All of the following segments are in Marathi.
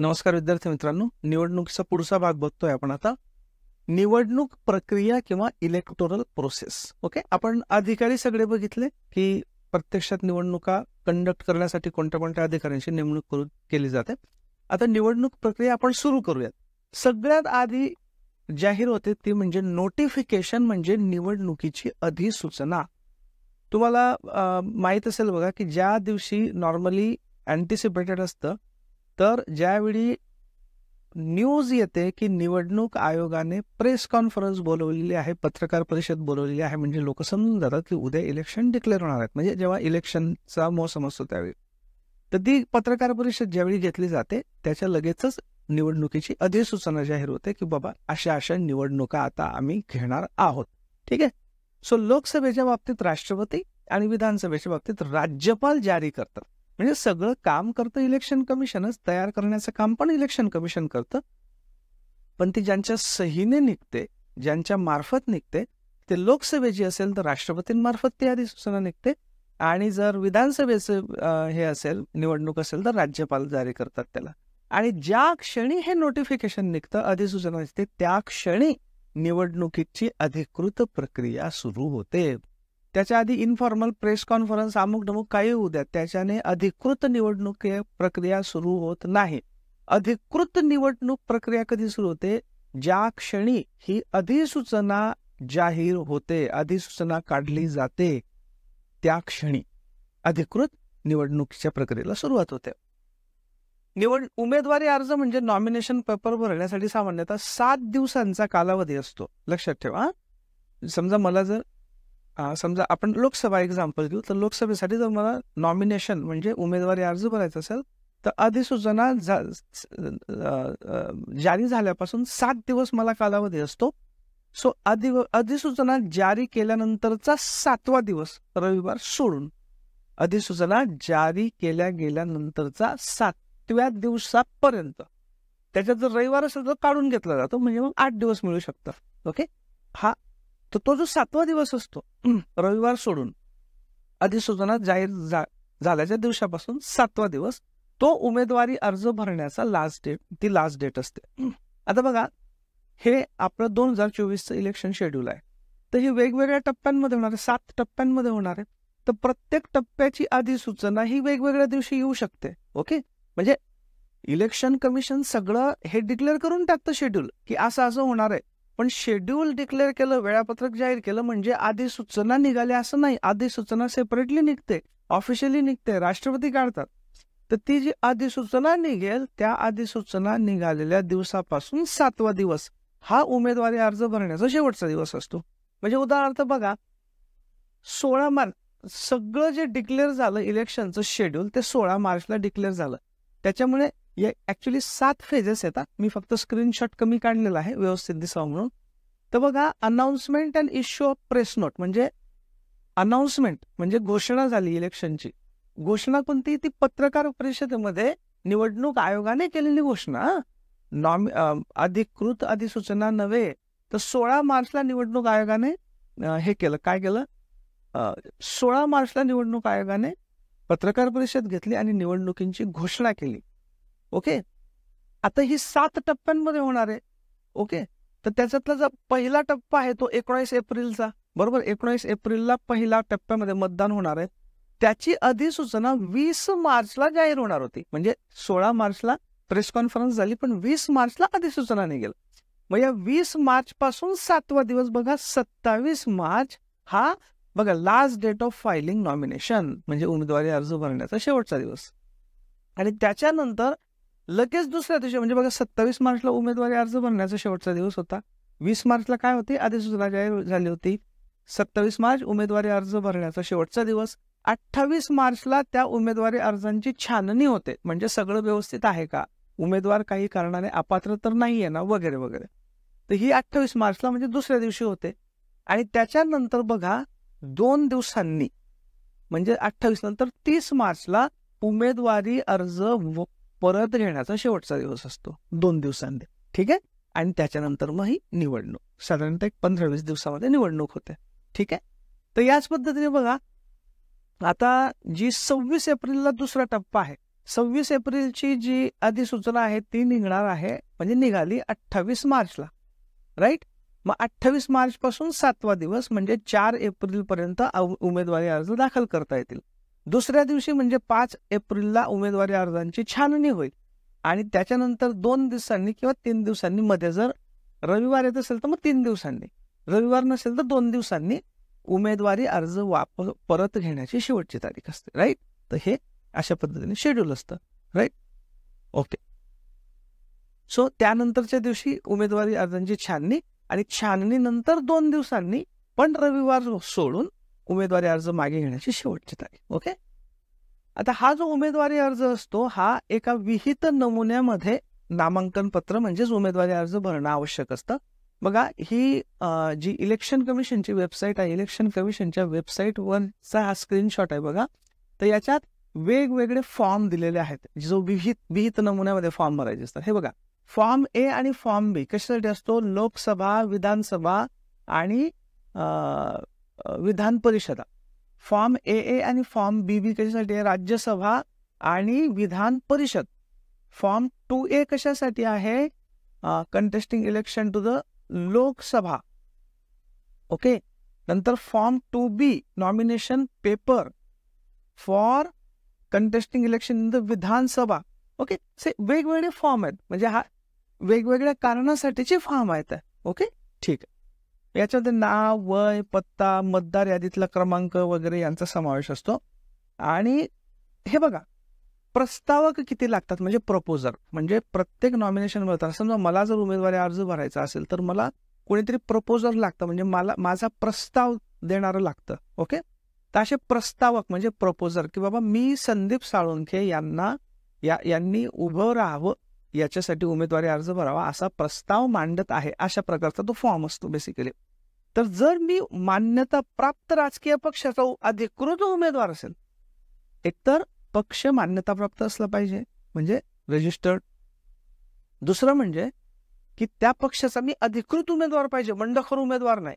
नमस्कार विद्यार्थी मित्रांनो, निवडणुकीचा पुढचा भाग बघतोय आपण आता. निवडणूक प्रक्रिया किंवा इलेक्टोरल प्रोसेस. ओके, आपण अधिकारी सगळे बघितले की प्रत्यक्षात निवडणुका कंडक्ट करण्यासाठी कोणत्या कोणत्या अधिकाऱ्यांची नेमणूक केली जाते. आता निवडणूक प्रक्रिया आपण सुरू करूयात. सगळ्यात आधी जाहीर होते ती म्हणजे नोटिफिकेशन, म्हणजे निवडणुकीची अधिसूचना. तुम्हाला माहित असेल बघा की ज्या दिवशी नॉर्मली अँटिसिपेटेड असतं, तर ज्यावेळी न्यूज येते की निवडणूक आयोगाने प्रेस कॉन्फरन्स बोलवलेली आहे, पत्रकार परिषद बोलवलेली आहे, म्हणजे लोक समजून जातात की उद्या इलेक्शन डिक्लेअर होणार आहेत. म्हणजे जेव्हा इलेक्शनचा मोसम असतो त्यावेळी, तर ती पत्रकार परिषद ज्यावेळी घेतली जाते त्याच्या लगेचच निवडणुकीची अधिसूचना जाहीर होते की बाबा अशा अशा निवडणुका आता आम्ही घेणार आहोत. ठीक आहे. सो लोकसभेच्या बाबतीत राष्ट्रपती आणि विधानसभेच्या बाबतीत राज्यपाल जारी करतात. म्हणजे सगळं काम करतं इलेक्शन कमिशनच, तयार करण्याचं काम पण इलेक्शन कमिशन करतं. पण ती ज्यांच्या सहीने निघते, ज्यांच्या मार्फत निघते, ते लोकसभेची असेल तर राष्ट्रपतींमार्फत ती अधिसूचना निघते, आणि जर विधानसभेचं हे असेल, निवडणूक असेल, तर राज्यपाल जारी करतात त्याला. आणि ज्या क्षणी हे नोटिफिकेशन निघतं, अधिसूचना निघते, त्या क्षणी निवडणुकीची अधिकृत प्रक्रिया सुरू होते. त्याच्या आधी इन्फॉर्मल प्रेस कॉन्फरन्स अमुक डमुक काही होऊ द्या, त्याच्याने अधिकृत निवडणूक प्रक्रिया सुरू होत नाही. अधिकृत निवडणूक प्रक्रिया कधी सुरू होते? ज्या क्षणी ही अधिसूचना जाहीर होते, अधिसूचना काढली जाते, त्या क्षणी अधिकृत निवडणुकीच्या प्रक्रियेला सुरुवात होते. उमेदवारी अर्ज म्हणजे नॉमिनेशन पेपर भरण्यासाठी सामान्यतः 7 दिवसांचा कालावधी असतो. लक्षात ठेवा. समजा मला जर समजा आपण लोकसभा एक्झाम्पल घेऊ, तर लोकसभेसाठी जर मला नॉमिनेशन म्हणजे उमेदवारी अर्ज भरायचा असेल, तर अधिसूचना जारी झाल्यापासून 7 दिवस मला कालावधी असतो. सो अधिसूचना जारी केल्यानंतरचा 7वा दिवस रविवार सोडून, अधिसूचना जारी केल्या गेल्यानंतरचा 7व्या दिवसापर्यंत, त्याच्यात जर रविवार असेल तर काढून घेतला जातो, म्हणजे मग 8 दिवस मिळू शकतात. ओके. हा तर तो जो 7वा दिवस असतो रविवार सोडून, अधिसूचना जाहीर झाल्याच्या दिवसापासून 7वा दिवस, तो उमेदवारी अर्ज भरण्याचा ती लास्ट डेट असते. आता बघा, हे आपलं 2024चं इलेक्शन शेड्यूल आहे. तर हे वेगवेगळ्या टप्प्यांमध्ये होणार आहे, 7 टप्प्यांमध्ये होणार आहे. तर प्रत्येक टप्प्याची अधिसूचना ही वेगवेगळ्या दिवशी येऊ शकते. ओके. म्हणजे इलेक्शन कमिशन सगळं हे डिक्लेअर करून टाकतं शेड्यूल की असं असं होणार आहे. पण शेड्यूल डिक्लेअर केलं, वेळापत्रक जाहीर केलं म्हणजे अधिसूचना निघाली असं नाही. अधिसूचना सेपरेटली निघते, ऑफिशियली निघते, राष्ट्रपती काढतात. तर ती जी अधिसूचना निघेल, त्या अधिसूचना निघालेल्या दिवसापासून 7वा दिवस हा उमेदवारी अर्ज भरण्याचा शेवटचा दिवस असतो. म्हणजे उदाहरणार्थ बघा, 16 मार्च सगळं जे डिक्लेअर झालं इलेक्शनचं शेड्यूल, ते 16 मार्चला डिक्लेअर झालं. त्याच्यामुळे ऍक्च्युली 7 फेजेस येतात. मी फक्त स्क्रीनशॉट कमी काढलेला आहे व्यवस्थित दिसावं म्हणून. तर बघा, announcement and issue of press note, म्हणजे अनाउन्समेंट म्हणजे घोषणा झाली इलेक्शनची. घोषणा कोणती? ती पत्रकार परिषदेमध्ये निवडणूक आयोगाने केलेली घोषणा. अधिकृत अधिसूचना नव्हे. तर 16 मार्चला निवडणूक आयोगाने हे केलं. काय केलं? 16 मार्चला निवडणूक आयोगाने पत्रकार परिषद घेतली आणि निवडणुकींची घोषणा केली. ओके. आता ही 7 टप्प्यांमध्ये होणार आहे. ओके. तर त्याच्यातला जो पहिला टप्पा आहे तो 19 एप्रिलचा, बरोबर. 19 एप्रिलला पहिला टप्प्यामध्ये मतदान होणार आहे. त्याची अधिसूचना 20 मार्चला जाहीर होणार होती. म्हणजे 16 मार्चला प्रेस कॉन्फरन्स झाली, पण 20 मार्चला अधिसूचना निघेल. मग या 20 मार्च पासून 7वा दिवस बघा, 27 मार्च हा बघा last date of filing nomination, म्हणजे उमेदवारी अर्ज भरण्याचा शेवटचा दिवस. आणि त्याच्यानंतर लगेच दुसऱ्या दिवशी म्हणजे बघा 27 मार्चला उमेदवारी अर्ज भरण्याचा शेवटचा दिवस होता. 20 मार्चला काय होती? अधिसूचना जाहीर झाली होती. 27 मार्च उमेदवारी अर्ज भरण्याचा शेवटचा दिवस. 28 मार्चला त्या उमेदवारी अर्जांची छाननी होते, म्हणजे सगळं व्यवस्थित आहे का, उमेदवार काही कारणाने अपात्र तर नाहीये ना, वगैरे वगैरे. तर ही 28 मार्चला म्हणजे दुसऱ्या दिवशी होते. आणि त्याच्यानंतर बघा 2 दिवसांनी म्हणजे 28 नंतर 30 मार्चला उमेदवारी अर्ज परत घेण्याचा शेवटचा दिवस असतो, 2 दिवसांनी. ठीक आहे. आणि त्याच्यानंतर मग ही निवडणूक, साधारणतः 15-20 दिवसामध्ये निवडणूक होते. ठीक आहे. तर याच पद्धतीने बघा, आता जी 26 एप्रिलला दुसरा टप्पा आहे, 26 एप्रिलची जी अधिसूचना आहे ती निघणार आहे, म्हणजे निघाली 28 मार्चला, राईट. मग 28 मार्च पासून 7वा दिवस म्हणजे 4 एप्रिल पर्यंत उमेदवारी अर्ज दाखल करता येतील. दुसऱ्या दिवशी म्हणजे 5 एप्रिलला उमेदवारी अर्जांची छाननी होईल आणि त्याच्यानंतर 2 दिवसांनी किंवा 3 दिवसांनी मध्ये, जर रविवार येत असेल तर मग 3 दिवसांनी, रविवार नसेल तर 2 दिवसांनी उमेदवारी अर्ज परत घेण्याची शेवटची तारीख असते, राईट. तर हे अशा पद्धतीने शेड्यूल असतं, राईट. ओके. सो त्यानंतरच्या दिवशी उमेदवारी अर्जांची छाननी आणि छाननीनंतर 2 दिवसांनी पण रविवार सोडून उमेदवारी अर्ज मागे घेण्याची शेवटची तारीख. ओके. आता हा जो उमेदवारी अर्ज असतो हा एका विहित नमुन्यामध्ये नामांकन पत्र म्हणजेच उमेदवारी अर्ज भरणं आवश्यक असतं. बघा, ही जी इलेक्शन कमिशनची वेबसाईट आहे, इलेक्शन कमिशनच्या वेबसाईटवरचा हा स्क्रीनशॉट आहे बघा. तर याच्यात वेगवेगळे फॉर्म दिलेले आहेत, जो विहित नमुन्यामध्ये फॉर्म भरायचे असतात. हे बघा, फॉर्म ए आणि फॉर्म बी कशासाठी असतो? लोकसभा, विधानसभा आणि विधान परिषदा. फॉर्म ए आणि फॉर्म बी कशासाठी आहे? राज्यसभा आणि विधान परिषद. फॉर्म 2A कशासाठी आहे? Contesting election to the Lok Sabha. Okay. नंतर form 2B nomination paper for contesting election in the Vidhan Sabha. Okay. वेगवेगळे फॉर्म आहेत, म्हणजे हा वेगवेगळ्या कारणासाठीचे फॉर्म आहेत. ओके, ठीक आहे. याच्यामध्ये नाव, वय, पत्ता, मतदार यादीतला क्रमांक वगैरे यांचा समावेश असतो. आणि हे बघा, प्रस्तावक किती लागतात, म्हणजे प्रपोजर. म्हणजे प्रत्येक नॉमिनेशन मिळतात. समजा मला जर उमेदवारी अर्ज भरायचा असेल तर मला कोणीतरी प्रपोजर लागतं, म्हणजे मला माझा प्रस्ताव देणारं लागतं. ओके. तर असे प्रस्तावक म्हणजे प्रपोजर, की बाबा मी संदीप साळुंखे यांनी उभं राहावं, याच्यासाठी उमेदवारी अर्ज भरावा असा प्रस्ताव मांडत आहे, अशा प्रकारचा तो फॉर्म असतो बेसिकली. तर जर मी मान्यता प्राप्त राजकीय पक्षाचा अधिकृत उमेदवार असेल, एकतर पक्ष मान्यताप्राप्त असला पाहिजे, म्हणजे रजिस्टर्ड. दुसरं म्हणजे की त्या पक्षाचा मी अधिकृत उमेदवार पाहिजे, बंडखोर उमेदवार नाही.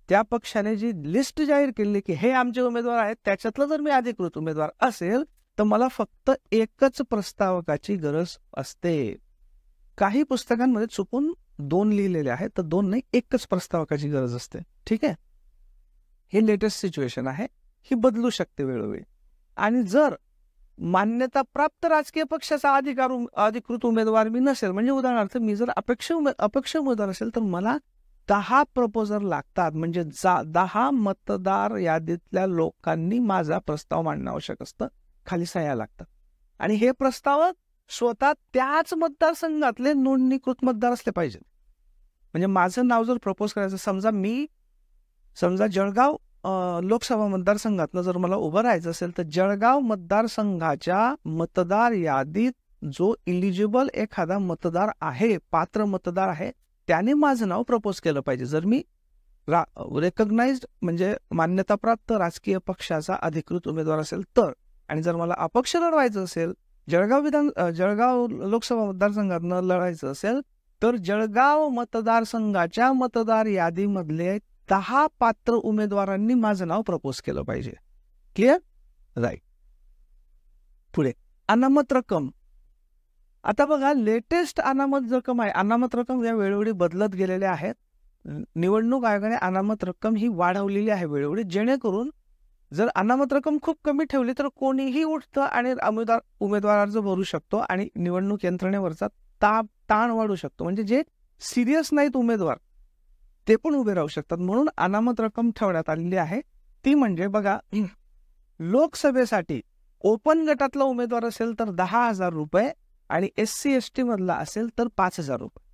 त्या पक्षाने जी लिस्ट जाहीर केली की हे आमचे उमेदवार आहेत, त्याच्यातलं जर मी अधिकृत उमेदवार असेल तर मला फक्त एकच प्रस्तावकाची गरज असते. काही पुस्तकांमध्ये चुकून 2 लिहिलेले आहेत, तर 2 नाही, एकच प्रस्तावकाची गरज असते. ठीक आहे. हे लेटेस्ट सिच्युएशन आहे, ही बदलू शकते वेळोवेळी. आणि जर मान्यता प्राप्त राजकीय पक्षाचा अधिकृत उमेदवार मी नसेल, म्हणजे उदाहरणार्थ मी जर अपक्ष उमेदवार असेल तर मला 10 प्रपोजर लागतात, म्हणजे 10 मतदार यादीतल्या लोकांनी माझा प्रस्ताव मांडणं आवश्यक असतं, खाली सह्या लागतात. आणि हे प्रस्तावक स्वतः त्याच मतदारसंघातले नोंदणीकृत मतदार असले पाहिजेत. म्हणजे माझं नाव जर प्रपोज करायचं, समजा जळगाव लोकसभा मतदारसंघातनं जर मला उभं राहायचं असेल तर जळगाव मतदारसंघाच्या मतदार यादीत जो इलिजिबल एखादा मतदार आहे, पात्र मतदार आहे, त्याने माझं नाव प्रपोज केलं पाहिजे. जर मी रेकग्नाइज्ड म्हणजे मान्यताप्राप्त राजकीय पक्षाचा अधिकृत उमेदवार असेल तर. आणि जर मला अपक्ष लढवायचं असेल, जळगाव लोकसभा मतदारसंघातनं लढायचं असेल तर जळगाव मतदारसंघाच्या मतदार यादीमधले 10 पात्र उमेदवारांनी माझं नाव प्रपोज केलं पाहिजे. क्लिअर? राईट. पुढे अनामत रक्कम. आता बघा, लेटेस्ट अनामत रक्कम आहे. अनामत रक्कम या वेळोवेळी बदलत गेलेल्या आहेत. निवडणूक आयोगाने अनामत रक्कम ही वाढवलेली आहे वेळोवेळी, जेणेकरून जर अनामत रक्कम खूप कमी ठेवली तर कोणीही उठतं आणि उमेदवार अर्ज भरू शकतो आणि निवडणूक यंत्रणेवरचा ताण वाढू शकतो. म्हणजे जे सिरियस नाहीत उमेदवार ते पण उभे राहू शकतात. म्हणून अनामत रक्कम ठेवण्यात आलेली आहे. ती म्हणजे बघा, लोकसभेसाठी ओपन गटातला उमेदवार असेल तर 10,000 रुपये आणि SC ST मधला असेल तर 5,000 रुपये.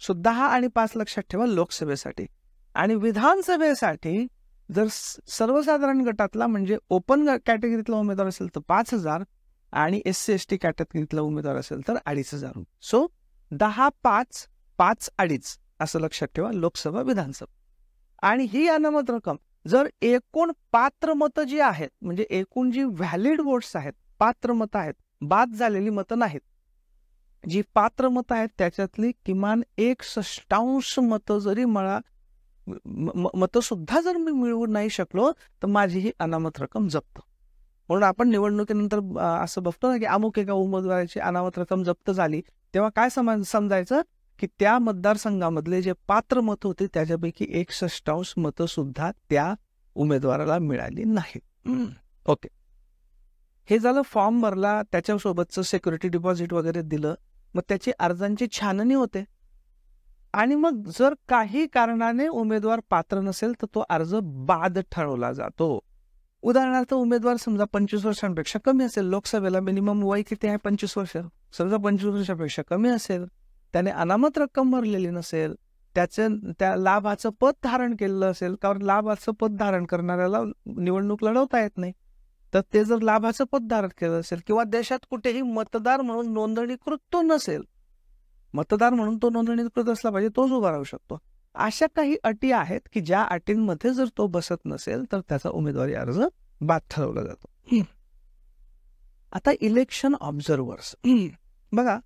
सो 10 आणि 5 लक्षात ठेवा लोकसभेसाठी. आणि विधानसभेसाठी जर सर्वसाधारण गटातला म्हणजे ओपन कॅटेगरीतला उमेदवार असेल तर 5,000 आणि SC ST कॅटेगरीतला उमेदवार असेल तर 2,500 रुपये. सो 10, 5, 5, 2.5 असं लक्षात ठेवा लोकसभा, विधानसभा. आणि ही अनामत रक्कम जर एकूण पात्र मतं जी आहेत, म्हणजे एकूण जी व्हॅलिड वोट्स आहेत, पात्र मतं आहेत, बाद झालेली मतं नाहीत, जी पात्र मतं आहेत त्याच्यातली किमान 1/6 मतं जरी मतं सुद्धा जर मी मिळवू नाही शकलो तर माझी ही अनामत रक्कम जप्त. म्हणून आपण निवडणुकीनंतर असं बघतो ना की अमुक एका उमेदवाराची अनामत रक्कम जप्त झाली, तेव्हा काय समजायचं की त्या मतदारसंघामधले जे पात्र मत होते त्याच्यापैकी 1/6 मतं सुद्धा त्या उमेदवाराला मिळाली नाहीत. ओके, हे झालं. फॉर्म भरला, त्याच्यासोबतचं सिक्युरिटी डिपॉझिट वगैरे दिलं, मग त्याची अर्जांची छाननी होते. आणि मग जर काही कारणाने उमेदवार पात्र नसेल तर तो अर्ज बाद ठरवला जातो. उदाहरणार्थ उमेदवार समजा 25 वर्षांपेक्षा कमी असेल, लोकसभेला मिनिमम वय किती आहे? 25 वर्ष. समजा 25 वर्षापेक्षा कमी असेल, त्याने अनामत रक्कम भरलेली नसेल, त्या लाभाचं पद धारण केलेलं असेल, कारण लाभाचं पद धारण करणाऱ्याला निवडणूक लढवता येत नाही, तर ते जर लाभाचं पद धारण केलं असेल किंवा देशात कुठेही मतदार म्हणून नोंदणीकृत तो नसेल, मतदार म्हणून तो नोंदणीकृत असला पाहिजे, तोच उभा राहू शकतो. अशा काही अटी आहेत की ज्या अटींमध्ये जर तो बसत नसेल तर त्याचा उमेदवारी अर्ज बाद ठरवला जातो. आता इलेक्शन ऑब्झर्वर्स बघा,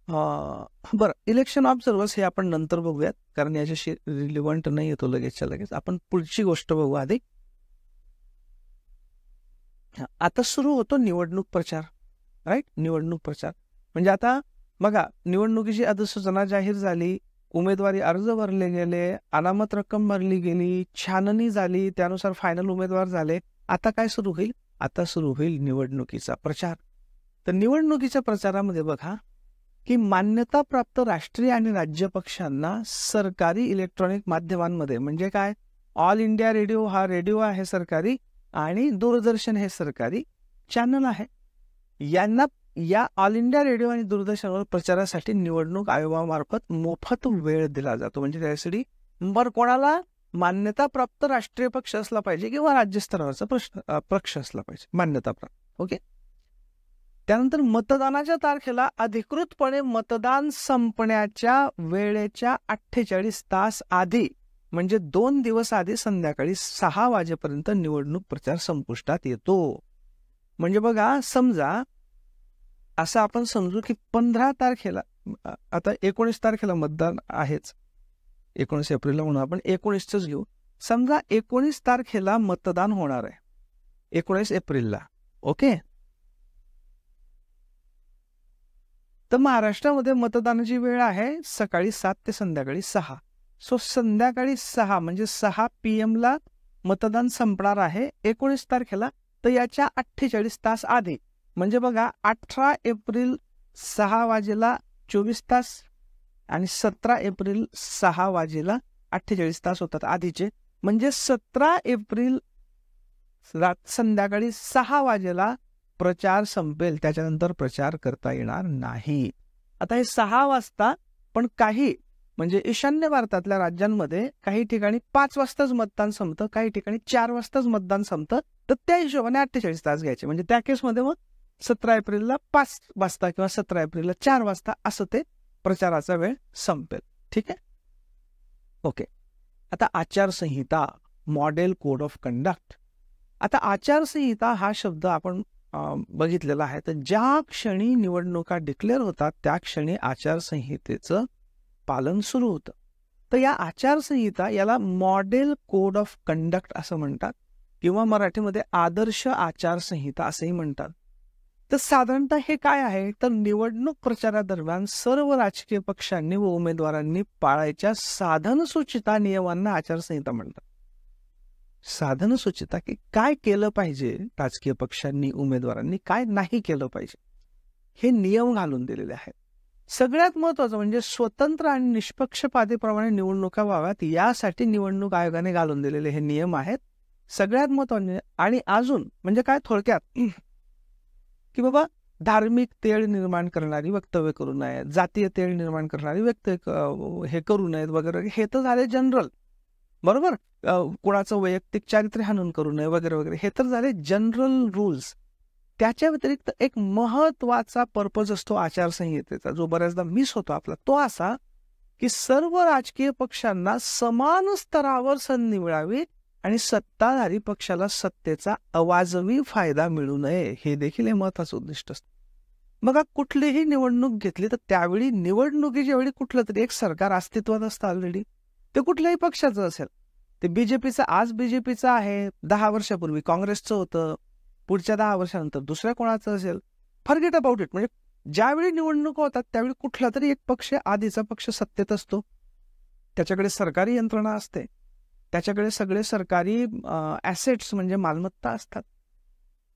बरं, इलेक्शन ऑब्झर्वर्स हे आपण नंतर बघूयात, कारण याच्याशी रिलिव्हंट नाही येतो लगेचच्या लगेच. आपण पुढची गोष्ट बघू आधी. आता सुरू होतो निवडणूक प्रचार, राईट? निवडणूक प्रचार म्हणजे आता बघा, निवडणुकीची अधिसूचना जाहीर झाली, उमेदवारी अर्ज भरले गेले, अनामत रक्कम भरली गेली, छाननी झाली, त्यानुसार फायनल उमेदवार झाले. आता काय सुरू होईल? आता सुरू होईल निवडणुकीचा प्रचार. तर निवडणुकीच्या प्रचारामध्ये बघा की मान्यताप्राप्त राष्ट्रीय आणि राज्य पक्षांना सरकारी इलेक्ट्रॉनिक माध्यमांमध्ये, म्हणजे काय, ऑल इंडिया रेडिओ हा रेडिओ आहे सरकारी, आणि दूरदर्शन हे सरकारी चॅनल आहे, यांना या ऑल इंडिया रेडिओ आणि दूरदर्शनवर प्रचारासाठी निवडणूक आयोगामार्फत मोफत वेळ दिला जातो. म्हणजे त्यासाठी कोणाला मान्यताप्राप्त राष्ट्रीय पक्ष असला पाहिजे किंवा राज्यस्तरावरचा पक्ष असला पाहिजे, मान्यताप्राप्त. ओके. त्यानंतर मतदानाच्या तारखेला अधिकृतपणे मतदान संपण्याच्या वेळेच्या 48 तास आधी, म्हणजे 2 दिवस आधी संध्याकाळी 6 वाजेपर्यंत निवडणूक प्रचार संपुष्टात येतो. म्हणजे बघा, समजा असं आपण समजू की 15 तारखेला, आता 19 तारखेला मतदान आहेच, 19 एप्रिलला म्हणून आपण 19च घेऊ. समजा 19 तारखेला मतदान होणार आहे, 19 एप्रिलला. ओके. तर महाराष्ट्रामध्ये मतदानाची वेळ आहे सकाळी 7 ते संध्याकाळी 6. सो संध्याकाळी 6 म्हणजे 6 PM ला मतदान संपणार आहे 19 तारखेला. तर याच्या 48 तास आधी, म्हणजे बघा 18 एप्रिल 6 वाजेला 24 तास आणि 17 एप्रिल 6 वाजेला 48 तास होतात आधीचे. म्हणजे 17 एप्रिल संध्याकाळी 6 वाजेला प्रचार संपेल, त्याच्यानंतर प्रचार करता येणार नाही. आता हे 6 वाजता, पण काही म्हणजे ईशान्य भारतातल्या राज्यांमध्ये काही ठिकाणी 5 वाजताच मतदान संपतं, काही ठिकाणी 4 वाजताच मतदान संपतं. तर त्या हिशोबाने 48 तास घ्यायचे. म्हणजे त्या केसमध्ये मग 17 एप्रिलला 5 वाजता किंवा 17 एप्रिलला 4 वाजता असं ते प्रचाराचा वेळ संपेल. ठीक आहे. ओके. आता आचारसंहिता, मॉडेल कोड ऑफ कंडक्ट. आता आचारसंहिता हा शब्द आपण बघितलेला आहे. तर ज्या क्षणी निवडणुका डिक्लेअर होतात त्या क्षणी आचारसंहितेचं पालन सुरू होतं. तर या आचारसंहिता याला मॉडेल कोड ऑफ कंडक्ट असं म्हणतात, किंवा मराठीमध्ये आदर्श आचारसंहिता असंही म्हणतात. तर साधारणतः हे काय आहे, तर निवडणूक प्रचारादरम्यान सर्व राजकीय पक्षांनी व उमेदवारांनी पाळायच्या साधनसूचिता नियमांना आचारसंहिता म्हणतात. साधनसूचिता की काय केलं पाहिजे, राजकीय पक्षांनी उमेदवारांनी काय नाही केलं पाहिजे, हे नियम घालून दिलेले आहेत. सगळ्यात महत्वाचं म्हणजे स्वतंत्र आणि निष्पक्षपातीप्रमाणे निवडणुका व्हाव्यात यासाठी निवडणूक आयोगाने घालून दिलेले हे नियम आहेत. सगळ्यात महत्वाचे. आणि अजून म्हणजे काय, थोडक्यात की बाबा धार्मिक तेढ निर्माण करणारी वक्तव्य करू नये, जातीय तेढ निर्माण करणारी हे करू नयेत वगैरे. हे तर झाले जनरल, बरोबर. कोणाचं वैयक्तिक चारित्र्य हनन करू नये वगैरे वगैरे, हे तर झाले जनरल रूल्स. त्याच्या व्यतिरिक्त एक महत्वाचा पर्पज असतो आचारसंहितेचा, जो बऱ्याचदा मिस होतो आपला. तो असा की सर्व राजकीय पक्षांना समान स्तरावर संधी मिळावी आणि सत्ताधारी पक्षाला सत्तेचा अवाजवी फायदा मिळू नये, हे देखील हे महत्वाचं उद्दिष्ट असतं. बघा, कुठलीही निवडणूक घेतली तर त्यावेळी निवडणुकीच्या वेळी कुठलं तरी एक सरकार अस्तित्वात असतं ऑलरेडी, ते कुठल्याही पक्षाचं असेल. ते बीजेपीचं आज बीजेपीचं आहे, 10 वर्षापूर्वी काँग्रेसचं होतं, पुढच्या 10 वर्षानंतर दुसऱ्या कोणाचं असेल, फॉरगेट अबाउट इट. म्हणजे ज्यावेळी निवडणुका होतात त्यावेळी कुठला तरी एक पक्ष, आधीचा पक्ष सत्तेत असतो, त्याच्याकडे सरकारी यंत्रणा असते, त्याच्याकडे सगळे सरकारी ॲसेट्स म्हणजे मालमत्ता असतात.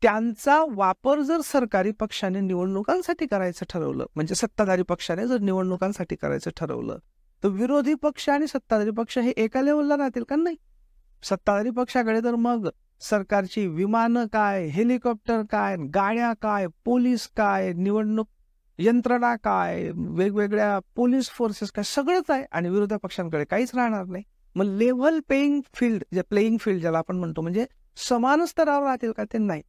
त्यांचा वापर जर सरकारी पक्षाने निवडणुकांसाठी करायचं ठरवलं, म्हणजे सत्ताधारी पक्षाने जर निवडणुकांसाठी करायचं ठरवलं, तर विरोधी पक्ष आणि सत्ताधारी पक्ष हे एका लेवलला राहतील का? नाही. सत्ताधारी पक्षाकडे तर मग सरकारची विमानं काय, हेलिकॉप्टर काय, गाड्या काय, पोलीस काय, निवडणूक यंत्रणा काय, वेगवेगळ्या पोलीस फोर्सेस काय, सगळंच आहे. आणि विरोधी पक्षांकडे काहीच राहणार नाही. मग लेव्हल प्लेईंग फील्ड, जे प्लेईंग फील्ड ज्याला आपण म्हणतो, म्हणजे समान स्तरावर राहतील का? ते नाही.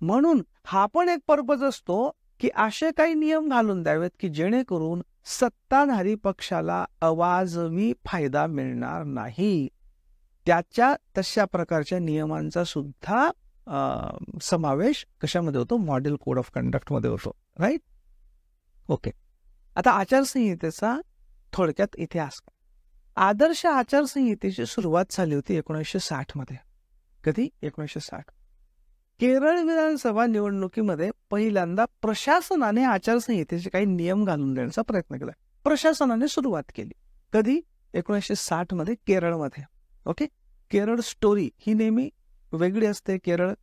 म्हणून हा पण एक पर्पज असतो की असे काही नियम घालून द्यावेत की जेणेकरून सत्ताधारी पक्षाला अवाजवी फायदा मिळणार नाही. त्याच्या तशा प्रकारच्या नियमांचा सुद्धा समावेश कशामध्ये होतो? मॉडेल कोड ऑफ कंडक्टमध्ये होतो. राईट? ओके. आता आचारसंहितेचा थोडक्यात इतिहास. आदर्श आचारसंहितेची सुरुवात झाली होती 1960 मध्ये. कधी? 1960. केरळ विधानसभा निवडणुकीमध्ये पहिल्यांदा प्रशासनाने आचारसंहितेचे काही नियम घालून देण्याचा प्रयत्न केला. प्रशासनाने सुरुवात केली. कधी? 1960 मध्ये केरळमध्ये. ओके. केरळ स्टोरी ही नेहमी वेगळी असते. केरळ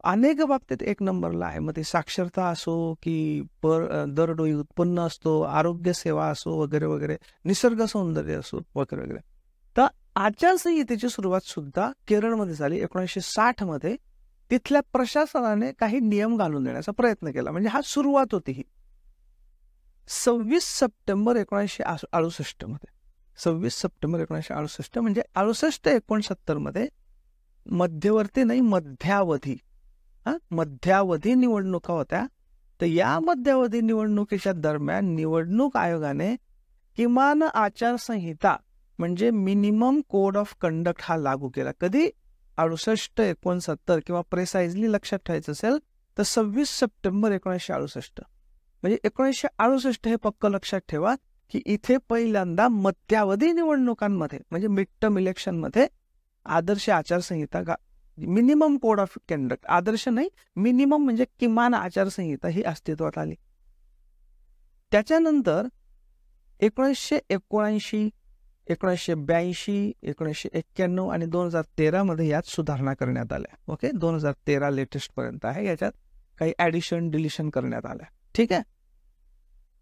अनेक बाबतीत एक नंबरला आहे. मग ती साक्षरता असो की दरडोई उत्पन्न असतो, आरोग्य सेवा असो वगैरे वगैरे, निसर्ग सौंदर्य असो वगैरे वगैरे. तर आचारसंहितेची सुरुवात सुद्धा केरळमध्ये झाली 1960 मध्ये. तिथल्या प्रशासनाने काही नियम घालून देण्याचा प्रयत्न केला. म्हणजे हा सुरुवात होती ही. 26 सप्टेंबर 1968 मध्ये. 26 सप्टेंबर 1968 म्हणजे 68-69 मध्ये मध्यवर्ती नाही, मध्यावधी निवडणुका होत्या. तर या मध्यावधी निवडणुकीच्या दरम्यान निवडणूक आयोगाने किमान आचारसंहिता म्हणजे मिनिमम कोड ऑफ कंडक्ट हा लागू केला. कधी? 68-69 किंवा प्रेसाइजली लक्षात ठेवायचं असेल तर 26 सप्टेंबर 1968. म्हणजे 1968 हे पक्क लक्षात ठेवा की इथे पहिल्यांदा मध्यावधी निवडणुकांमध्ये म्हणजे मिड टर्म इलेक्शनमध्ये आदर्श आचारसंहिता, मिनिमम कोड ऑफ कंडक्ट, आदर्श नाही मिनिमम म्हणजे किमान आचारसंहिता ही अस्तित्वात आली. त्याच्यानंतर 1979, 1982, 1991 आणि 2013 मध्ये यात सुधारणा करण्यात आल्या. ओके. 2013 लेटेस्ट पर्यंत आहे. याच्यात काही ऍडिशन डिलिशन करण्यात आल्या. ठीक आहे.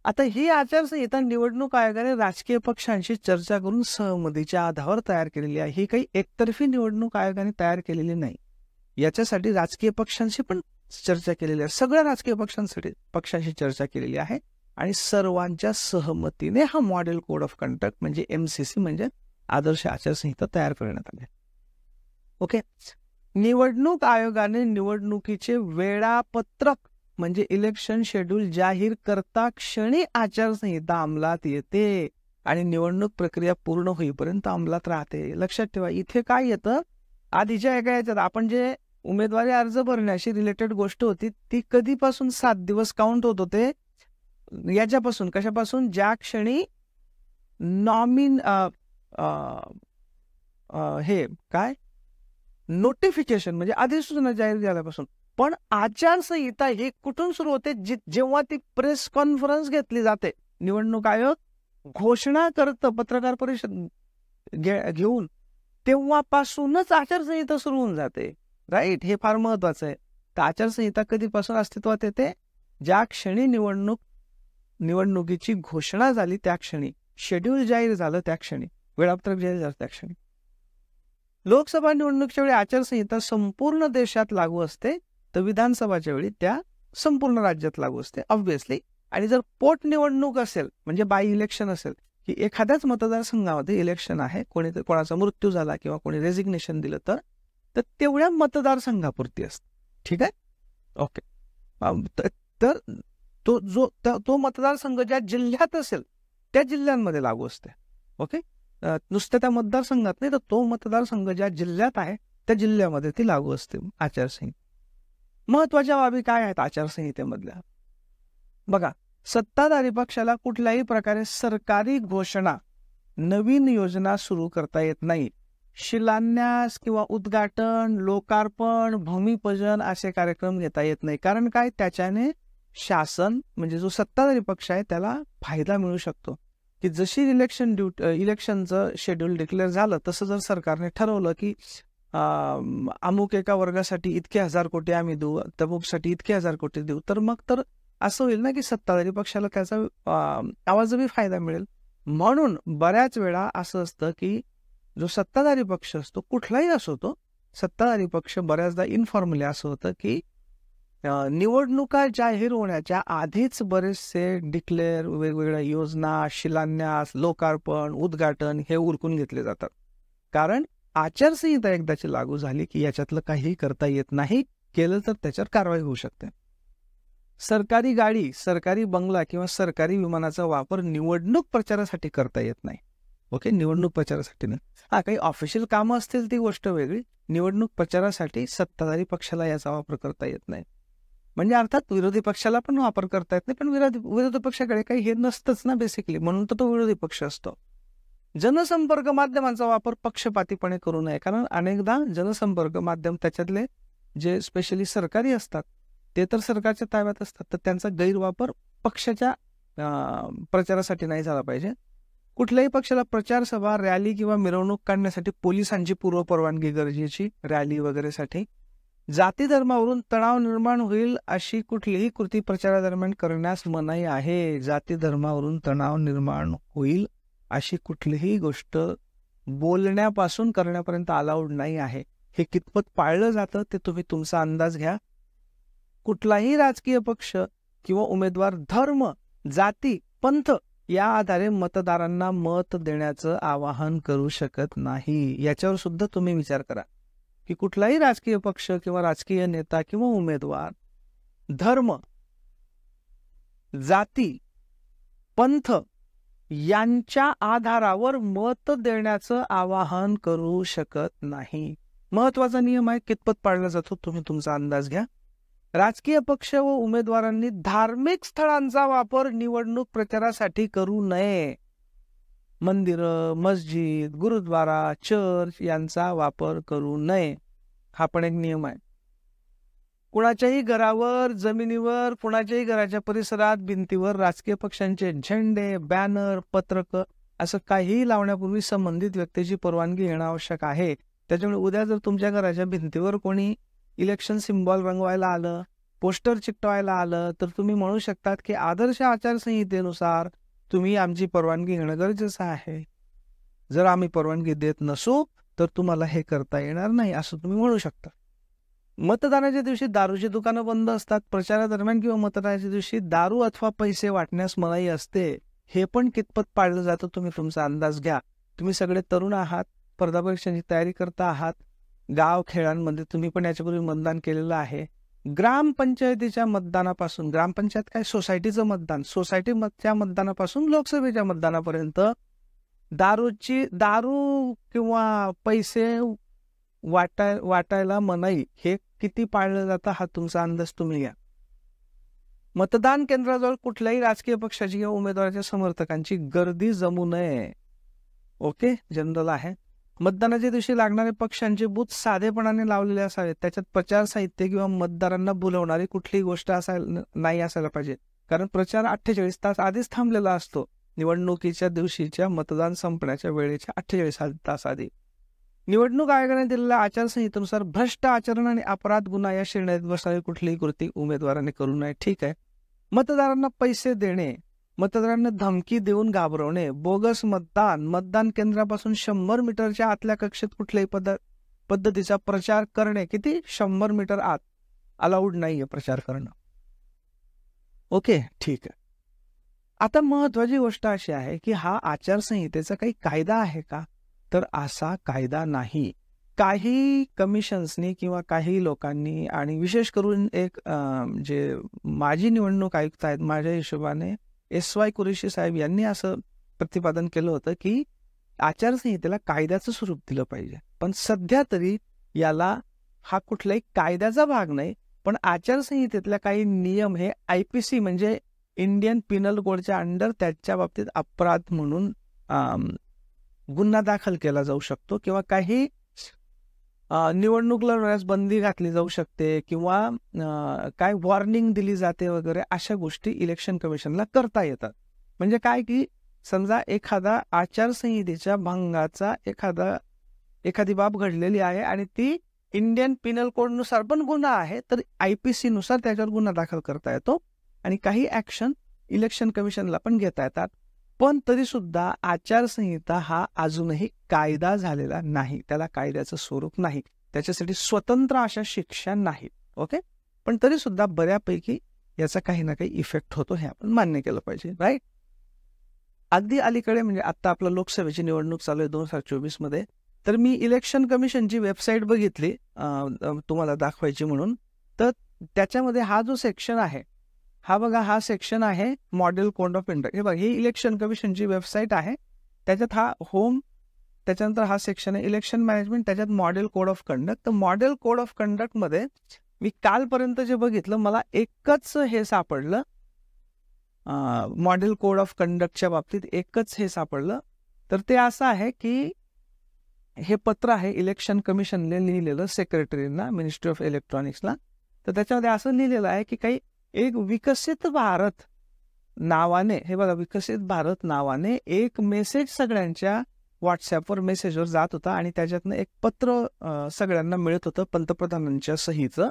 आता ही आचारसंहिता निवडणूक आयोगाने राजकीय पक्षांशी चर्चा करून सहमतीच्या आधारावर तयार केलेली आहे. ही काही एकतर्फी निवडणूक आयोगाने तयार केलेली नाही. याच्यासाठी राजकीय पक्षांशी पण चर्चा केलेली आहे. सगळ्या राजकीय पक्षांशी चर्चा केलेली आहे आणि सर्वांच्या सहमतीने हा मॉडेल कोड ऑफ कंडक्ट म्हणजे MCC म्हणजे आदर्श आचारसंहिता तयार करण्यात आली. ओके. निवडणूक आयोगाने निवडणुकीचे वेळापत्रक म्हणजे इलेक्शन शेड्यूल जाहीर करता क्षणी आचारसंहिता अंमलात येते आणि निवडणूक प्रक्रिया पूर्ण होईपर्यंत अंमलात राहते. लक्षात ठेवा, इथे काय येतं? आधीच्या एका याच्यात आपण जे उमेदवारी अर्ज भरण्याशी रिलेटेड गोष्ट होती ती कधीपासून 7 दिवस काउंट होत होते. याच्यापासून कशापासून? ज्या क्षणी हे काय नोटिफिकेशन म्हणजे अधिसूचना जाहीर झाल्यापासून. पण आचारसंहिता ही कुठून सुरू होते? जेव्हा ती प्रेस कॉन्फरन्स घेतली जाते, निवडणूक आयोग घोषणा करतं पत्रकार परिषद घेऊन, तेव्हापासूनच आचारसंहिता सुरू होऊन जाते. राईट? हे फार महत्वाचं आहे. तर आचारसंहिता कधीपासून अस्तित्वात येते? ज्या क्षणी निवडणुकीची घोषणा झाली त्या क्षणी, शेड्यूल जाहीर झालं त्या क्षणी, वेळापत्रक जाहीर झालं त्या क्षणी. लोकसभा निवडणुकीच्या वेळी आचारसंहिता संपूर्ण देशात लागू असते, तर विधानसभाच्या वेळी त्या संपूर्ण राज्यात लागू असते ऑब्व्हियसली. आणि जर पोटनिवडणूक असेल म्हणजे बाय इलेक्शन असेल की एखाद्याच मतदारसंघामध्ये इलेक्शन आहे, कोणाचा मृत्यू झाला किंवा कोणी रेझिग्नेशन दिलं तर तेवढ्या मतदारसंघापुरती असते. ठीक आहे. ओके. तर तो मतदारसंघ ज्या जिल्ह्यात असेल त्या जिल्ह्यांमध्ये लागू असते. ओके. नुसत्या त्या मतदारसंघात नाही, तर तो मतदारसंघ ज्या जिल्ह्यात आहे त्या जिल्ह्यामध्ये ती लागू असते आचारसंहिता. महत्वाच्या बाबी काय आहेत आचारसंहितेमधल्या? बघा, सत्ताधारी पक्षाला कुठल्याही प्रकारे सरकारी घोषणा, नवीन योजना सुरू करता येत नाही. शिलान्यास किंवा उद्घाटन, लोकार्पण, भूमिपूजन असे कार्यक्रम घेता येत नाही. कारण काय, त्याच्याने शासन म्हणजे जो सत्ताधारी पक्ष आहे त्याला फायदा मिळू शकतो. की जशी इलेक्शनचं शेड्यूल डिक्लेअर झालं तसं जर सरकारने ठरवलं की अमुक एका वर्गासाठी इतके 1000 कोटी आम्ही देऊ, तमुकसाठी इतके 1000 कोटी देऊ, तर मग तर असं होईल ना की सत्ताधारी पक्षाला त्याचा आवाजही फायदा मिळेल. म्हणून बऱ्याच वेळा असं असतं की जो सत्ताधारी पक्ष असतो, कुठलाही असो तो सत्ताधारी पक्ष, बऱ्याचदा इन्फॉर्मली असं होतं की निवडणुका जाहीर होण्याच्या आधीच बरेचसे डिक्लेअर, वेगवेगळ्या योजना, शिलान्यास, लोकार्पण, उद्घाटन हे उरकून घेतले जातात. कारण आचारसंहिता एकदाची लागू झाली की याच्यातलं काहीही करता येत नाही. केलं तर त्याच्यावर कारवाई होऊ शकते. सरकारी गाडी, सरकारी बंगला किंवा सरकारी विमानाचा वापर निवडणूक प्रचारासाठी करता येत नाही. ओके, निवडणूक प्रचारासाठी नाही. हा, काही ऑफिशियल कामं असतील ती गोष्ट वेगळी. निवडणूक प्रचारासाठी सत्ताधारी पक्षाला याचा वापर करता येत नाही. म्हणजे अर्थात विरोधी पक्षाला पण वापर करता येत नाही, पण विरोधी पक्षाकडे काही हे नसतंच ना बेसिकली, म्हणून तर तो विरोधी पक्ष असतो. जनसंपर्क माध्यमांचा वापर पक्षपातीपणे करू नये. कारण अनेकदा जनसंपर्क माध्यम त्याच्यातले जे स्पेशली सरकारी असतात ते तर सरकारच्या ताब्यात असतात, तर त्यांचा गैरवापर पक्षाच्या प्रचारासाठी नाही झाला पाहिजे. कुठल्याही पक्षाला प्रचार सभा, रॅली किंवा मिरवणूक काढण्यासाठी पोलिसांची पूर्व परवानगी गरजेची, रॅली वगैरेसाठी. जाती धर्मावरून तणाव निर्माण होईल अशी कुठलीही कृती प्रचारादरम्यान करण्यास मनाई आहे. जाती धर्मावरून तणाव निर्माण होईल अशी कुठलीही गोष्ट बोलण्यापासून करण्यापर्यंत अलाउड नाही आहे. हे कितपत पाळलं जातं ते तुम्ही तुमचा अंदाज घ्या. कुठलाही राजकीय पक्ष किंवा उमेदवार धर्म, जाती, पंथ या आधारे मतदारांना मत देण्याचं आवाहन करू शकत नाही. याच्यावर सुद्धा तुम्ही विचार करा की कुठलाही राजकीय पक्ष किंवा राजकीय नेता किंवा उमेदवार धर्म, जाती, पंथ यांच्या आधारावर मत देण्याचं आवाहन करू शकत नाही. महत्वाचा नियम आहे, कितपत पाळला जातो तुम्ही तुमचा अंदाज घ्या. राजकीय पक्ष व उमेदवारांनी धार्मिक स्थळांचा वापर निवडणूक प्रचारासाठी करू नये. मंदिरं, मस्जिद, गुरुद्वारा, चर्च यांचा वापर करू नये. हा पण एक नियम आहे. कुणाच्याही घरावर, जमिनीवर, कुणाच्याही घराच्या परिसरात, भिंतीवर राजकीय पक्षांचे झेंडे, बॅनर, पत्रक असं काहीही लावण्यापूर्वी संबंधित व्यक्तीची परवानगी घेणं आवश्यक आहे. त्याच्यामुळे उद्या जर तुमच्या घराच्या भिंतीवर कोणी इलेक्शन सिम्बॉल रंगवायला आलं, पोस्टर चिकटवायला आलं, तर तुम्ही म्हणू शकतात की आदर्श आचारसंहितेनुसार तुम्ही आमची परवानगी घेणं गरजेचं आहे. जर आम्ही परवानगी देत नसू तर तुम्हाला हे करता येणार नाही असं तुम्ही म्हणू शकता. मतदानाच्या दिवशी दारूची दुकानं बंद असतात. प्रचारादरम्यान किंवा मतदानाच्या दिवशी दारू अथवा पैसे वाटण्यास मनाई असते. हे पण कितपत पाळलं जातं तुम्ही तुमचा अंदाज घ्या. तुम्ही सगळे तरुण आहात, स्पर्धा परीक्षांची तयारी करता आहात, गाव खेळांमध्ये तुम्ही पण याच्यापूर्वी मतदान केलेलं आहे. ग्रामपंचायतीच्या मतदानापासून, ग्रामपंचायत काय, सोसायटीचं मतदान, सोसायटीच्या मतदानापासून लोकसभेच्या मतदानापर्यंत दारू किंवा पैसे वाटायला मनाई हे किती पाळलं जातं हा तुमचा अंदाज तुम्ही घ्या. मतदान केंद्राजवळ कुठल्याही राजकीय पक्षाची किंवा उमेदवाराच्या समर्थकांची गर्दी जमू नये. ओके, जनरल आहे. मतदानाच्या दिवशी लागणारे पक्षांचे बूथ साधेपणाने लावलेले असावेत. त्याच्यात प्रचार साहित्य किंवा मतदारांना बोलवणारी कुठलीही गोष्ट नाही असायला पाहिजे. कारण प्रचार 48 तास आधीच थांबलेला असतो. निवडणुकीच्या दिवशीच्या मतदान संपण्याच्या वेळेच्या 48 तास आधी. निवडणूक आयोगाने दिलेल्या आचारसंहितेनुसार भ्रष्ट आचरण आणि अपराध गुन्हा या श्रेणीत बसणारी कुठलीही कृती उमेदवाराने करू नये. ठीक आहे. मतदारांना पैसे देणे, मतदारांना धमकी देऊन घाबरवणे, बोगस मतदान केंद्रापासून 100 मीटरच्या आतल्या कक्षेत कुठल्याही पद्धतीचा प्रचार करणे, किती 100 मीटर आत अलाउड नाहीये प्रचार करणं. ओके, ठीक आहे. आता महत्वाची गोष्ट अशी आहे की हा आचारसंहितेचा काही कायदा आहे का, तर असा कायदा नाही. काही कमिशन्सनी किंवा काही लोकांनी, आणि विशेष करून एक जे माजी निवडणूक आयुक्त आहेत माझ्या हिशोबाने SY कुरेशी साहेब यांनी असं प्रतिपादन केलं होतं की आचारसंहितेला कायद्याचं स्वरूप दिलं पाहिजे. पण सध्या तरी याला हा कुठलाही कायद्याचा भाग नाही, पण आचारसंहितेतल्या काही नियम हे IPC म्हणजे इंडियन पिनल कोडच्या अंडर त्याच्या बाबतीत अपराध म्हणून गुन्हा दाखल केला जाऊ शकतो किंवा काही निवडणूक लढवण्यास बंदी घातली जाऊ शकते किंवा काय वॉर्निंग दिली जाते वगैरे अशा गोष्टी इलेक्शन कमिशनला करता येतात. म्हणजे काय की समजा एखादा आचारसंहितेच्या भंगाचा एखादी बाब घडलेली आहे आणि ती इंडियन पिनल कोडनुसार पण गुन्हा आहे, तर IPC नुसार त्याच्यावर गुन्हा दाखल करता येतो आणि काही ऍक्शन इलेक्शन कमिशनला पण घेता येतात. पण तरी सुद्धा आचारसंहिता हा अजूनही कायदा झालेला नाही, त्याला कायद्याचं स्वरूप नाही, त्याच्यासाठी स्वतंत्र अशा शिक्षा नाहीत. ओके, पण तरी सुद्धा बऱ्यापैकी याचा काही ना काही इफेक्ट होतो, हे आपण मान्य केलं पाहिजे. राईट. अगदी अलीकडे म्हणजे आता आपलं लोकसभेची निवडणूक चालू आहे 2024 मध्ये, तर मी इलेक्शन कमिशनची वेबसाईट बघितली तुम्हाला दाखवायची म्हणून. तर त्याच्यामध्ये हा जो सेक्शन आहे, हा बघा, हा सेक्शन आहे मॉडेल कोड ऑफ कंडक्ट. हे बघा, ही इलेक्शन कमिशनची वेबसाईट आहे, त्याच्यात हा होम, त्याच्यानंतर हा सेक्शन आहे इलेक्शन मॅनेजमेंट, त्याच्यात मॉडेल कोड ऑफ कंडक्ट. तर मॉडेल कोड ऑफ कंडक्ट मध्ये मी कालपर्यंत जे बघितलं, मला एकच हे सापडलं, मॉडेल कोड ऑफ कंडक्टच्या बाबतीत एकच हे सापडलं. तर ते असं आहे की हे पत्र आहे इलेक्शन कमिशनने लिहिलेलं सेक्रेटरीना, मिनिस्ट्री ऑफ इलेक्ट्रॉनिक्सला. तर त्याच्यामध्ये असं लिहिलेलं आहे की काही एक विकसित भारत नावाने, हे बघा, विकसित भारत नावाने एक मेसेज सगळ्यांच्या व्हॉट्सॲपवर मेसेजवर जात होता आणि त्याच्यातनं एक पत्र सगळ्यांना मिळत होतं पंतप्रधानांच्या सहीचं.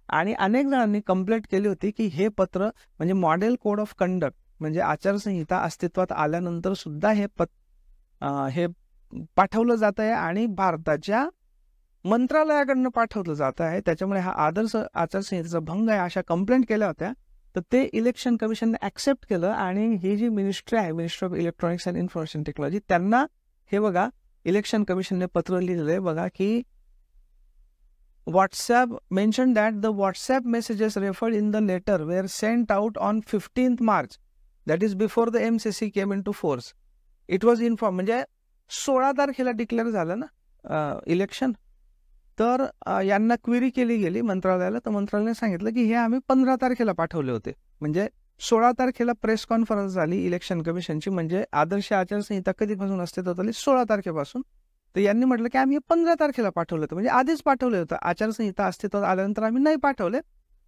आणि अनेक जणांनी कंप्लेंट केली होती की हे पत्र म्हणजे मॉडेल कोड ऑफ कंडक्ट म्हणजे आचारसंहिता अस्तित्वात आल्यानंतर सुद्धा हे पाठवलं जात आहे आणि भारताच्या मंत्रालयाकडनं पाठवलं जात आहे, त्याच्यामुळे हा आदर्श आचारसंहितेचा भंग आहे, अशा कंप्लेंट केल्या होत्या. तर ते इलेक्शन कमिशनने ऍक्सेप्ट केलं आणि ही जी मिनिस्ट्री आहे, ministry of electronics and information technology, त्यांना हे बघा इलेक्शन कमिशनने पत्र लिहिलेलं आहे बघा की WhatsApp mentioned that the WhatsApp messages referred in the letter were sent out on 15th March, that is before the MCC came into force. It was informed, म्हणजे 16 तारखेला डिक्लेअर झालं ना इलेक्शन. तर यांना क्वेरी केली गेली मंत्रालयाला, तर मंत्रालयाने सांगितलं की हे आम्ही 15 तारखेला पाठवले होते. म्हणजे 16 तारखेला प्रेस कॉन्फरन्स झाली इलेक्शन कमिशनची, म्हणजे आदर्श आचारसंहिता कधीपासून असते तर 16 तारखेपासून. तर यांनी म्हटलं की आम्ही 15 तारखेला पाठवलं होतं, म्हणजे आधीच पाठवलं होतं, आचारसंहिता अस्तित्वात आल्यानंतर आम्ही नाही पाठवले,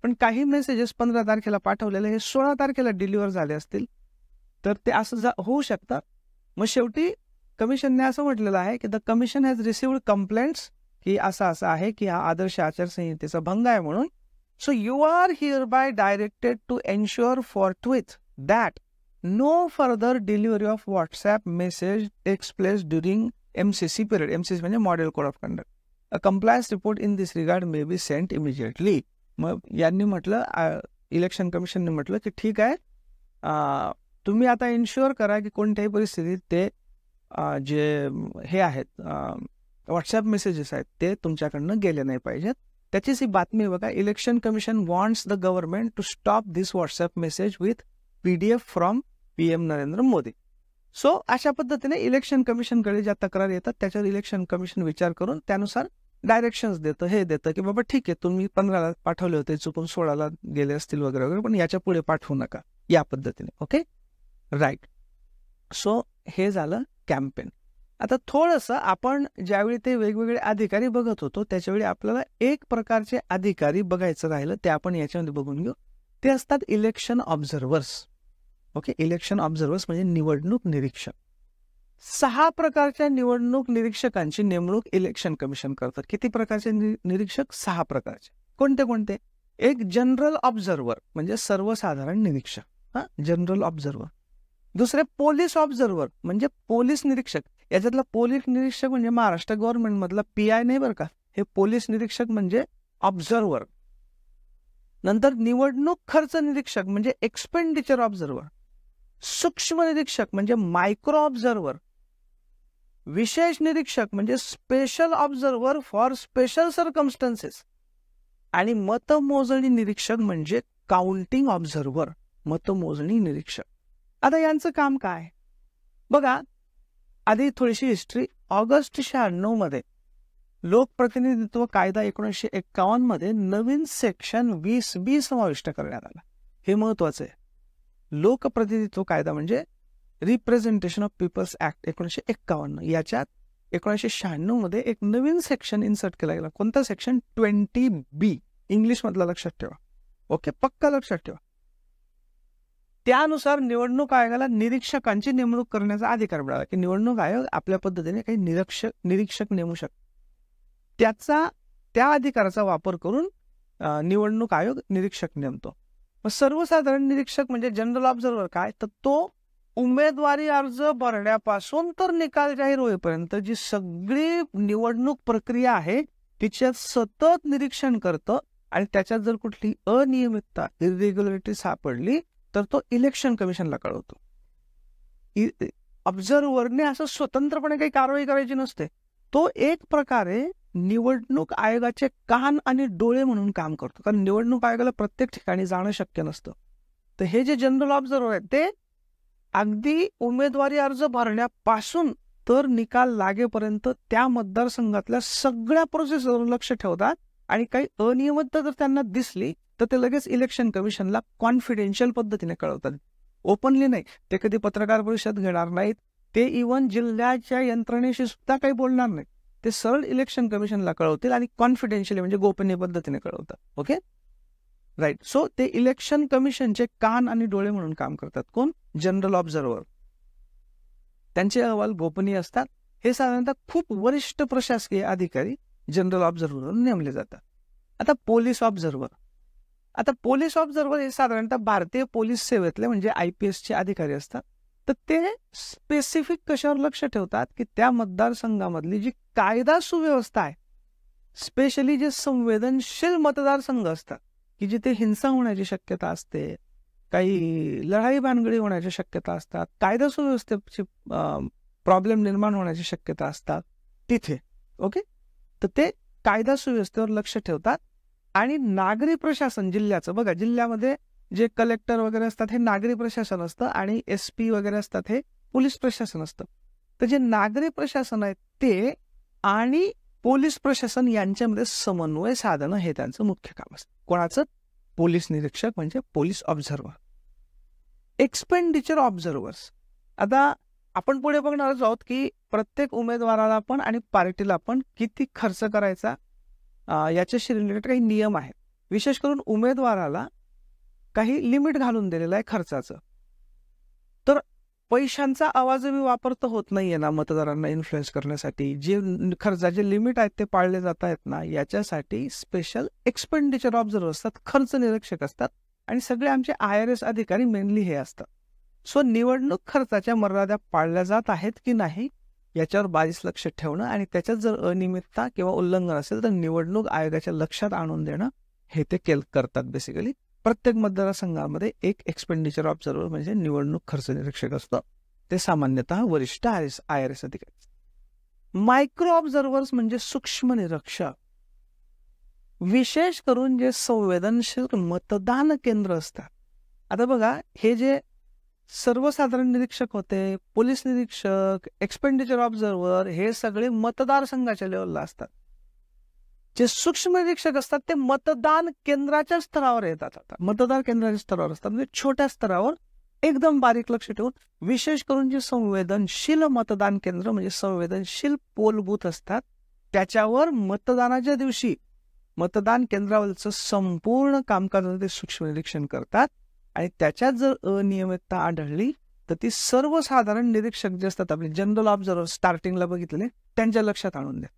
पण काही मेसेजेस 15 तारखेला पाठवलेले हे 16 तारखेला डिलिव्हर झाले असतील, तर ते असं होऊ शकतं. मग शेवटी कमिशनने असं म्हटलेलं आहे की the commission has received complaints की असं आहे की हा आदर्श आचारसंहितेचा भंग आहे म्हणून. So you are hereby directed to ensure forthwith that no further delivery of WhatsApp message takes place during MCC period. MCC म्हणजे model code of conduct. A compliance report in this regard may be sent immediately. मग यांनी म्हटलं, इलेक्शन कमिशनने म्हटलं की ठीक आहे, तुम्ही आता इन्श्युअर करा की कोणत्याही परिस्थितीत ते जे हे आहेत व्हॉट्सॲप मेसेजेस आहेत ते तुमच्याकडनं गेले नाही पाहिजेत. त्याचीच ही बातमी बघा, election commission wants the government to stop this WhatsApp message with PDF from PM Narendra Modi. So अशा पद्धतीने इलेक्शन कमिशनकडे ज्या तक्रार येतात त्याच्यावर इलेक्शन कमिशन विचार करून त्यानुसार डायरेक्शन्स देतं, हे देतं की बाबा ठीक आहे, तुम्ही 15ला पाठवले होते, चुकून 16ला गेले असतील वगैरे वगैरे, पण याच्या पुढे पाठवू नका, या पद्धतीने. Okay, right. सो हे झालं कॅम्पेन. आता थोडंसं आपण ज्यावेळी ते वेगवेगळे अधिकारी बघत होतो त्याच्यावेळी आपल्याला एक प्रकारचे अधिकारी बघायचं राहिलं, ते आपण याच्यामध्ये बघून घेऊ. ते असतात इलेक्शन ऑब्झर्वर्स. ओके, इलेक्शन ऑब्झर्वर्स म्हणजे निवडणूक निरीक्षक. 6 प्रकारच्या निवडणूक निरीक्षकांची नेमणूक इलेक्शन कमिशन करतं. किती प्रकारचे निरीक्षक? 6 प्रकारचे. कोणते कोणते? एक जनरल ऑब्झर्वर म्हणजे सर्वसाधारण निरीक्षक, जनरल ऑब्झर्वर. दुसरे पोलीस ऑब्झर्वर म्हणजे पोलीस निरीक्षक. याच्यातला पोलीस निरीक्षक म्हणजे महाराष्ट्र गव्हर्नमेंट मधला PI नाही बरं का, हे पोलीस निरीक्षक म्हणजे ऑब्झर्वर. नंतर निवडणूक खर्च निरीक्षक म्हणजे एक्सपेंडिचर ऑब्झर्वर. सूक्ष्म निरीक्षक म्हणजे मायक्रो ऑब्झर्वर. विशेष निरीक्षक म्हणजे special observer for special circumstances. आणि मतमोजणी निरीक्षक म्हणजे काउंटिंग ऑब्झर्वर, मतमोजणी निरीक्षक. आता यांचं काम काय बघा, आधी थोडीशी हिस्ट्री. ऑगस्ट 96 मध्ये लोकप्रतिनिधित्व कायदा 1951 मध्ये नवीन सेक्शन 20B समाविष्ट करण्यात आला. हे महत्वाचं आहे. लोकप्रतिनिधित्व कायदा म्हणजे रिप्रेझेंटेशन ऑफ पीपल्स ऍक्ट 1951, याच्यात 1996 मध्ये एक नवीन सेक्शन इन्सर्ट केला गेला. कोणता सेक्शन? 20B, इंग्लिश मधला, लक्षात ठेवा. ओके, पक्का लक्षात ठेवा. त्यानुसार निवडणूक आयोगाला निरीक्षकांची नेमणूक करण्याचा अधिकार मिळाला, की निवडणूक आयोग आपल्या पद्धतीने काही निरीक्षक नेमू शकतो. त्या अधिकाराचा वापर करून निवडणूक आयोग निरीक्षक नेमतो. मग सर्वसाधारण निरीक्षक म्हणजे जनरल ऑब्झर्व्हर काय, तर तो उमेदवारी अर्ज भरण्यापासून तर निकाल जाहीर होईपर्यंत जी सगळी निवडणूक प्रक्रिया आहे तिच्यात सतत निरीक्षण करतं, आणि त्याच्यात जर कुठली अनियमितता, इरेग्युलरिटी सापडली तर तो इलेक्शन कमिशनला कळवतो. ऑब्झर्व्हरने असं स्वतंत्रपणे काही कारवाई करायची नसते. तो एक प्रकारे निवडणूक आयोगाचे कान आणि डोळे म्हणून काम करतो, कारण निवडणूक आयोगाला प्रत्येक ठिकाणी जाणं शक्य नसतं. तर हे जे जनरल ऑब्झर्व्हर आहेत ते अगदी उमेदवारी अर्ज भरण्यापासून तर निकाल लागेपर्यंत त्या मतदारसंघातल्या सगळ्या प्रोसेसवर लक्ष ठेवतात, आणि काही अनियमितता जर त्यांना दिसली तर ते लगेच इलेक्शन कमिशनला कॉन्फिडेन्शियल पद्धतीने कळवतात. ओपनली नाही. ते कधी पत्रकार परिषद घेणार नाहीत, ते इव्हन जिल्ह्याच्या यंत्रणेशी सुद्धा काही बोलणार नाहीत. ते सरळ इलेक्शन कमिशनला कळवतील आणि कॉन्फिडेन्शियली म्हणजे गोपनीय पद्धतीने कळवतात. Okay, right. सो ते इलेक्शन कमिशनचे कान आणि डोळे म्हणून काम करतात. कोण? General observer. त्यांचे अहवाल गोपनीय असतात. हे साधारणतः खूप वरिष्ठ प्रशासकीय अधिकारी जनरल ऑब्झर्व्हर नेमले जातात. आता पोलीस ऑब्झर्व्हर हे साधारणतः भारतीय पोलीस सेवेतले म्हणजे IPSचे अधिकारी असतात. तर ते स्पेसिफिक कशावर लक्ष ठेवतात, की त्या मतदारसंघामधली जी कायदा सुव्यवस्था आहे, स्पेशली जे संवेदनशील मतदारसंघ असतात, की जिथे हिंसा होण्याची शक्यता असते, काही लढाई भानगडी होण्याची शक्यता असतात, कायदा सुव्यवस्थेची प्रॉब्लेम निर्माण होण्याची शक्यता असतात तिथे. ओके, तर ते कायदा सुव्यवस्थेवर लक्ष ठेवतात. आणि नागरी प्रशासन जिल्ह्याचं, बघा जिल्ह्यामध्ये जे कलेक्टर वगैरे असतात हे नागरी प्रशासन असतं, आणि SP वगैरे असतात हे पोलीस प्रशासन असतं. तर जे नागरी प्रशासन आहे ते आणि पोलीस प्रशासन यांच्यामध्ये समन्वय साधणं हे त्यांचं मुख्य काम असतं. कोणाचं? पोलीस निरीक्षक म्हणजे पोलीस ऑब्झर्व्हर. एक्सपेंडिचर ऑब्झर्व्हर्स. आता आपण पुढे बघणारच आहोत की प्रत्येक उमेदवाराला पण आणि पार्टीला पण किती खर्च करायचा याच्याशी रिलेटेड काही नियम आहेत. विशेष करून उमेदवाराला काही लिमिट घालून दिलेलं आहे खर्चाचं. तर पैशांचा आवाजही वापर तर होत नाहीये ना मतदारांना इन्फ्लुएन्स करण्यासाठी. जे खर्चाचे लिमिट आहेत ते पाळले जात आहेत ना, याच्यासाठी स्पेशल एक्सपेंडिचर ऑब्झर्व्हर असतात, खर्च निरीक्षक असतात, आणि सगळे आमचे IRS अधिकारी मेनली हे असतात. सो निवडणूक खर्चाच्या मर्यादा पाळल्या जात आहेत की नाही याच्यावर बारीक लक्ष ठेवणं, आणि त्याच्यात जर अनियमितता किंवा उल्लंघन असेल तर निवडणूक आयोगाच्या लक्षात आणून देणं हे ते करतात. बेसिकली प्रत्येक मतदारसंघामध्ये एक एक्सपेंडिचर ऑब्झर्व्हर म्हणजे निवडणूक खर्च निरीक्षक असतं. ते सामान्यतः वरिष्ठ IRS अधिकारी. मायक्रो ऑब्झर्व्हर्स म्हणजे सूक्ष्म निरीक्षक. विशेष करून जे संवेदनशील मतदान केंद्र असतात. आता बघा, हे जे सर्वसाधारण निरीक्षक होते, पोलीस निरीक्षक, एक्सपेंडिचर ऑब्झर्व्हर, हे सगळे मतदारसंघाच्या लेवलला असतात. जे सूक्ष्म निरीक्षक असतात ते मतदान केंद्राच्या स्तरावर येतात. आता मतदार केंद्राच्या स्तरावर असतात, म्हणजे छोट्या स्तरावर एकदम बारीक लक्ष ठेवून. विशेष करून जे संवेदनशील मतदान केंद्र म्हणजे संवेदनशील पोल बूथ असतात, त्याच्यावर मतदानाच्या दिवशी मतदान केंद्रावरचं संपूर्ण कामकाज ते सूक्ष्म निरीक्षण करतात. आणि त्याच्यात जर अनियमितता आढळली तर ती सर्वसाधारण निरीक्षक जे असतात, आपले जनरल ऑब्झर्व्हर स्टार्टिंगला बघितले, त्यांच्या लक्षात आणून द्या.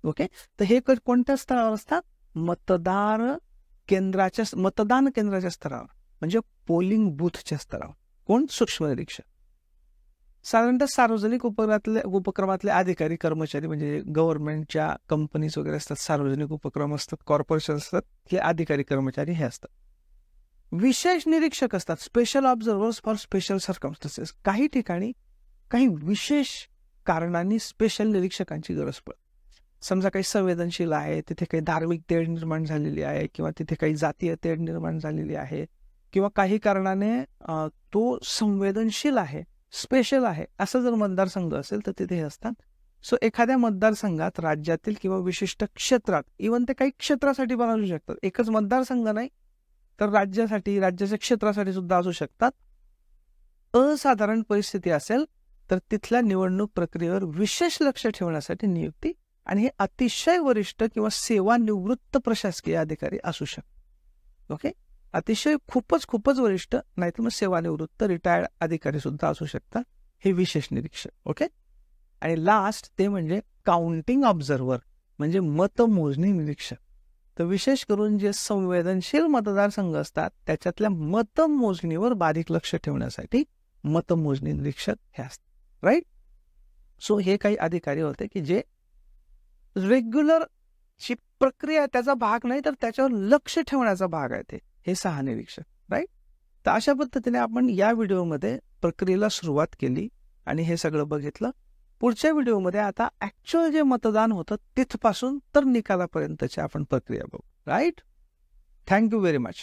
ओके, तर हे कोणत्या स्तरावर असतात? मतदान केंद्राच्या स्तरावर, म्हणजे पोलिंग बूथच्या स्तरावर. कोण? सूक्ष्म निरीक्षक. साधारणतः सार्वजनिक उपक्रमातले अधिकारी कर्मचारी म्हणजे गव्हर्नमेंटच्या कंपनीज वगैरे असतात, सार्वजनिक उपक्रम असतात, कॉर्पोरेशन असतात, हे अधिकारी कर्मचारी हे असतात. विशेष निरीक्षक असतात, स्पेशल ऑब्झर्व्हर्स फॉर स्पेशल सर्कमस्टन्सेस. काही ठिकाणी काही विशेष कारणांनी स्पेशल निरीक्षकांची गरज पडते. समजा काही संवेदनशील आहे, तिथे काही धार्मिक तेढ निर्माण झालेली आहे, किंवा तिथे काही जातीय तेढ निर्माण झालेली आहे, किंवा काही कारणाने तो संवेदनशील आहे, स्पेशल आहे, असं जर मतदारसंघ असेल तर तिथे हे असतात. सो एखाद्या मतदारसंघात राज्यातील किंवा विशिष्ट क्षेत्रात, इव्हन ते काही क्षेत्रासाठी पण असू शकतात, एकच मतदारसंघ नाही तर राज्याच्या क्षेत्रासाठी सुद्धा असू शकतात. असाधारण परिस्थिती असेल तर तिथल्या निवडणूक प्रक्रियेवर विशेष लक्ष ठेवण्यासाठी नियुक्ती, आणि हे अतिशय वरिष्ठ किंवा सेवानिवृत्त प्रशासकीय अधिकारी असू शकतात. ओके, अतिशय खूपच वरिष्ठ, नाहीतर मग सेवानिवृत्त रिटायर्ड अधिकारी सुद्धा असू शकतात हे विशेष निरीक्षक. ओके, आणि लास्ट ते म्हणजे काउंटिंग ऑब्झर्व्हर, म्हणजे मतमोजणी निरीक्षक. तर विशेष करून जे संवेदनशील मतदारसंघ असतात त्याच्यातल्या मतमोजणीवर बारीक लक्ष ठेवण्यासाठी मतमोजणी निरीक्षक हे असतात. राईट. सो हे काही अधिकारी होते की जे रेग्युलर ची प्रक्रिया त्याचा भाग नाही तर त्याच्यावर लक्ष ठेवण्याचा भाग आहे हे 6 निरीक्षक. राईट. तर अशा पद्धतीने आपण या व्हिडिओमध्ये प्रक्रियेला सुरुवात केली आणि हे सगळं बघितलं. पुढच्या व्हिडिओमध्ये आता ऍक्च्युअल जे मतदान होतं तिथपासून तर निकालापर्यंतची आपण प्रक्रिया बघू. राईट. Thank you very much.